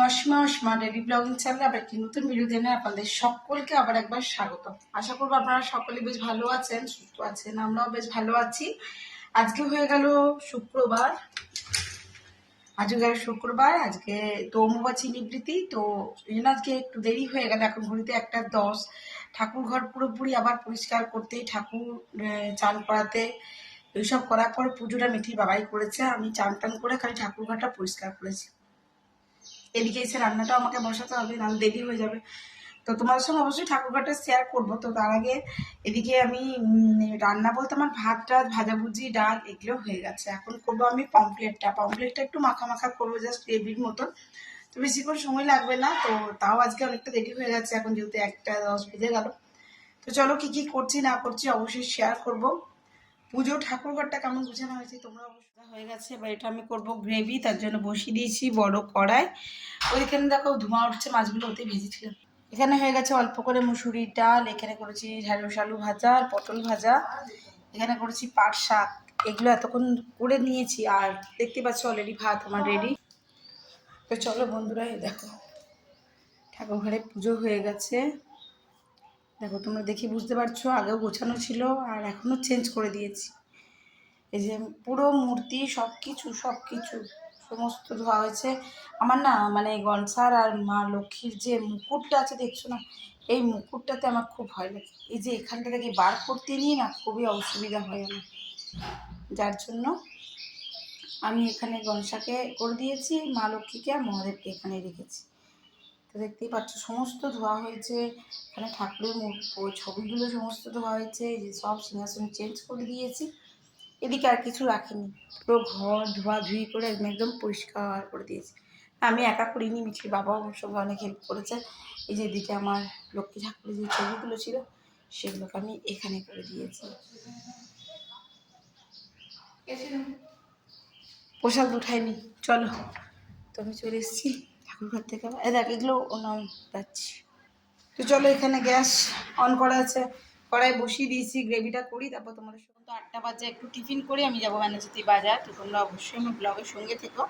Asima daily blogging চ্যানেলে আবার একটি নতুন ভিডিও জানাই আপনাদের সকলকে আবার একবার স্বাগত। আশা করবো আপনারা সকলে বেশ ভালো আছেন, সুস্থ আছেন, আমরাও বেশ ভালো আছি। আজকে হয়ে গেল শুক্রবার, আজকে তো অমাবস্যা নিবৃত্তি, তো এই জন্য আজকে একটু দেরি হয়ে গেল। এখন ঘড়িতে 1:10। ঠাকুর ঘর পুরোপুরি আবার পরিষ্কার করতে, ঠাকুর চান করাতে, এইসব করার পর পুজোটা মিঠির বাবাই করেছে। আমি চান টান করে খালি ঠাকুর ঘরটা পরিষ্কার করেছি। এদিকে এসে রান্নাটাও আমাকে বসাতে হবে, নাহলে দেরি হয়ে যাবে। তো তোমাদের সঙ্গে অবশ্যই ঠাকুরঘরটা শেয়ার করবো। তো তার আগে এদিকে আমি রান্না বলতে আমার ভাত টাত ভাজাভুজি ডাল এগুলো হয়ে গেছে। এখন করবো আমি পমপ্লেটটা একটু মাখা মাখা করবো, জাস্ট গ্রেভির মতন। তো বেশিক্ষণ সময় লাগবে না। তো তাও আজকে অনেকটা দেরি হয়ে গেছে, এখন যেহেতু 1:10 বেজে গেল। তো চলো কি কি করছি না করছি অবশ্যই শেয়ার করবো। পুজো ঠাকুরঘরটা কেমন গুছানো হয়েছে তোমরা অবশ্যই। হয়ে গেছে, এবার এটা আমি করবো গ্রেভি, তার জন্য বসিয়ে দিয়েছি বড় কড়াই। ওইখানে দেখো ধোঁয়া উঠছে, মাছগুলো ওতে ভেজেছিলাম। এখানে হয়ে গেছে অল্প করে মুসুরির ডাল, এখানে করেছি ঢ্যাঁড়স আলু ভাজা আর পটল ভাজা, এখানে করেছি পাট শাক। এগুলো এতক্ষণ করে নিয়েছি, আর দেখতে পাচ্ছ অলরেডি ভাত আমার রেডি। তো চলো বন্ধুরা, এই দেখো ঠাকুর ঘরে পুজো হয়ে গেছে। দেখো তোমরা দেখি বুঝতে পারছো, আগেও গোছানো ছিল আর এখনও চেঞ্জ করে দিয়েছি। এই যে পুরো মূর্তি সব কিছু সমস্ত ধোয়া হয়েছে। আমার না মানে গনসার আর মা লক্ষ্মীর যে মুকুটটা আছে দেখছো না, এই মুকুটটাতে আমার খুব ভয় লাগে। এই যে এখানটা থেকে বার করতে নিয়ে না খুবই অসুবিধা হয় আমার, যার জন্য আমি এখানে গনসাকে করে দিয়েছি, মা লক্ষ্মীকে আর মহাদেবকে এখানে রেখেছি। তো দেখতেই পাচ্ছ সমস্ত ধোয়া হয়েছে, এখানে ঠাকুরের ছবিগুলো সমস্ত ধোয়া হয়েছে। এই যে সব সিংহাসন চেঞ্জ করে দিয়েছি। এদিকে আর কিছু রাখিনি, পুরো ঘর ধোয়াধুয়ি করে একদম পরিষ্কার করে দিয়েছি। আমি একা করিনি, মিঠির বাবাও আমার সঙ্গে অনেক হেল্প করেছে। এই যে এদিকে আমার লক্ষ্মী ঠাকুরের যে ছবিগুলো ছিল সেগুলোকে আমি এখানে করে দিয়েছি। প্রসাদ উঠাইনি, চলো। তো আমি চলে এসেছি ঠাকুর ঘর থেকে। দেখ এগুলো নাম যাচ্ছি। তো চলো, এখানে গ্যাস অন করা আছে, কড়াই বসিয়ে দিয়েছি, গ্রেভিটা করি, তারপর তোমাদের সঙ্গে। তো 8টা বাজে, একটু টিফিন করে আমি যাবো ব্যানাচিতি বাজার। তো তোমরা অবশ্যই আমার ব্লগের সঙ্গে থেকো।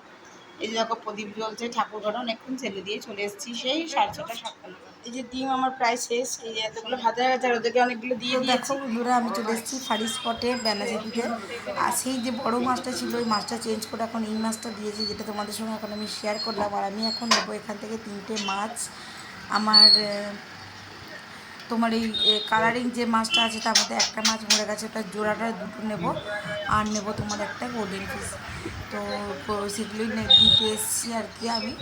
এই যে দেখো প্রদীপ জ্বলছে, ঠাকুর ঘরে অনেকক্ষণ ছেলে দিয়ে চলে এসেছি, সেই 6:30 7টা নাগাদ। এই যে ডিম আমার প্রায় শেষ, এই যে এতগুলো ভাজা গেছে আর ওদেরকে অনেকগুলো দিয়ে দিয়েছি। বন্ধুরা আমি চলে এসেছি ফারি স্পটে ব্যানাচিতিতে। আর সেই যে বড় মাছটা ছিল ওই মাছটা চেঞ্জ করে এখন এই মাছটা দিয়েছি, যেটা তোমাদের সঙ্গে এখন আমি শেয়ার করলাম। আর আমি এখন নেবো এখান থেকে 3টে মাছ। আমার তোমার এই কালারিং যে মাছটা আছে তার মধ্যে একটা মাছ মরে গেছে, তার জোড়াটা 2টো নেব। আর নেব তোমার একটা গোল্ডেন ফিশ। তো সেগুলোই দিতে এসেছি আর কি আমি।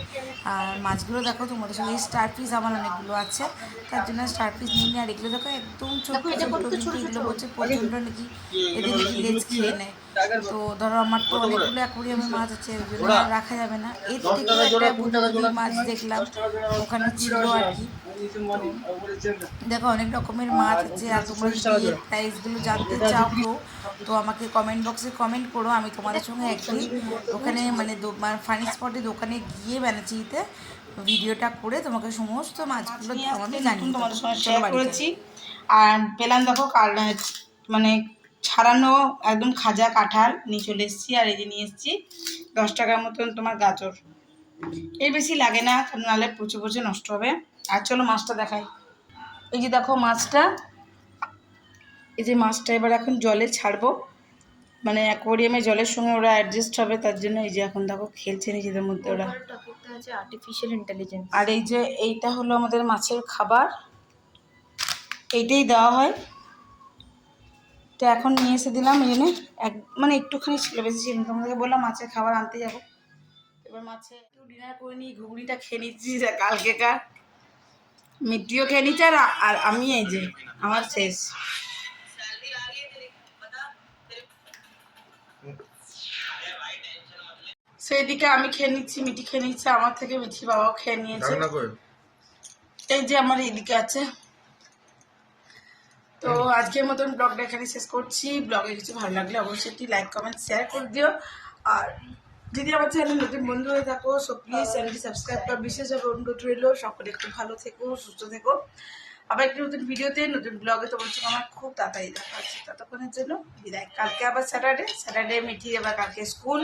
আর মাছগুলো দেখো তোমাদের সঙ্গে স্টার পিস আমার অনেকগুলো আছে, তার জন্য স্টার পিস নিয়ে নিই। আর এগুলো দেখো একদম ছোট্ট ছোট্ট, কিন্তু এগুলো বলছে প্রচণ্ড নাকি এদের নাকি লেজ খেয়ে নেয়। তো ধরো আমার তো অনেকগুলো অ্যাকোরিয়ামে মাছ আছে, ওই জন্য রাখা যাবে না। এর থেকে একটা বুদ্ধি মাছ দেখলাম ওখানে ছিল আর কি। দেখো অনেক রকমের মাছ আছে। আর তোমরা যদি এর প্রাইসগুলো জানতে চাও কেউ, তো আমাকে কমেন্ট বক্সে কমেন্ট করো। আমি তোমাদের সঙ্গে একদিন ওখানে মানে ফানি স্পটে দোকানে গিয়ে ব্যানাচিতে ভিডিওটা করে তোমাকে সমস্ত মাছগুলো আমি জানিয়ে তোমাদের সঙ্গে শেয়ার করেছি। আর পেলাম দেখো মানে ছাড়ানো একদম খাজা কাঁঠাল নিয়ে চলে এসেছি। আর এই যে নিয়ে এসেছি 10 টাকার মতন তোমার গাজর। এর বেশি লাগে না, কারণ নাহলে পচে পচে নষ্ট হবে। আর চলো মাছটা দেখাই। এই যে দেখো মাছটা, এই যে মাছটা এবার এখন জলে ছাড়বো, মানে অ্যাকোয়ারিয়ামে জলের সঙ্গে ওরা অ্যাডজাস্ট হবে, তার জন্য এই যে এখন দেখো খেলছে নিজেদের মধ্যে ওরা। Artificial intelligence. আর এই যে এইটা হলো আমাদের মাছের খাবার, এইটাই দেওয়া হয়। তো এখন নিয়ে এসে দিলাম, এই জন্য মানে একটুখানি ছিল, বেশি ছিল। তোমাদেরকে বললাম মাছের খাবার আনতে যাবো। এবার মাছে একটু ডিনার করে নিই, ঘুগনিটা খেয়ে নিচ্ছি কালকেকার। মিট্টিও খেয়ে নিচ্ছে আর আমি এই যে আমার শেষ। সেইদিকে আমি খেয়ে নিচ্ছি, মিটি খেয়ে নিচ্ছে আমার থেকে, মিঠি বাবাও খেয়ে নিয়েছে। এই যে আমার এইদিকে আছে। তো আজকের মতন ব্লগটা এখানে শেষ করছি। ব্লগে কিছু ভালো লাগলে অবশ্যই একটি লাইক কমেন্ট শেয়ার করে দিও। আর যদি আমার চ্যানেল নতুন বন্ধু হয়ে থাকো, সো প্লিজ চ্যানেলটি সাবস্ক্রাইব করার বিশেষভাবে অনুরোধ রইল। সকলে একটু ভালো থেকো, সুস্থ থেকো। আবার একটি নতুন ভিডিওতে নতুন ব্লগে তোমার সঙ্গে আমার খুব তাড়াতাড়ি দেখা হচ্ছে। ততক্ষণের জন্য বিদায়। কালকে আবার স্যাটারডে মিঠি, আবার কালকে স্কুল।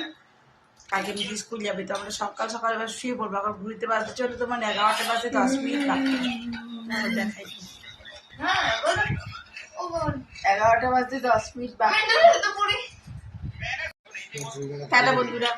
কালকে মিঠি স্কুল যাবে, তো আমরা সকাল সকাল এবার শুয়ে পড়বো। এখন ঘুরতে বাজতে চলে তোমার 11টা বাজে 10 মিনিট বাকি। দেখাই 11টা বাজতে 10 মিনিট বাকি। টাটা বন্ধুরা।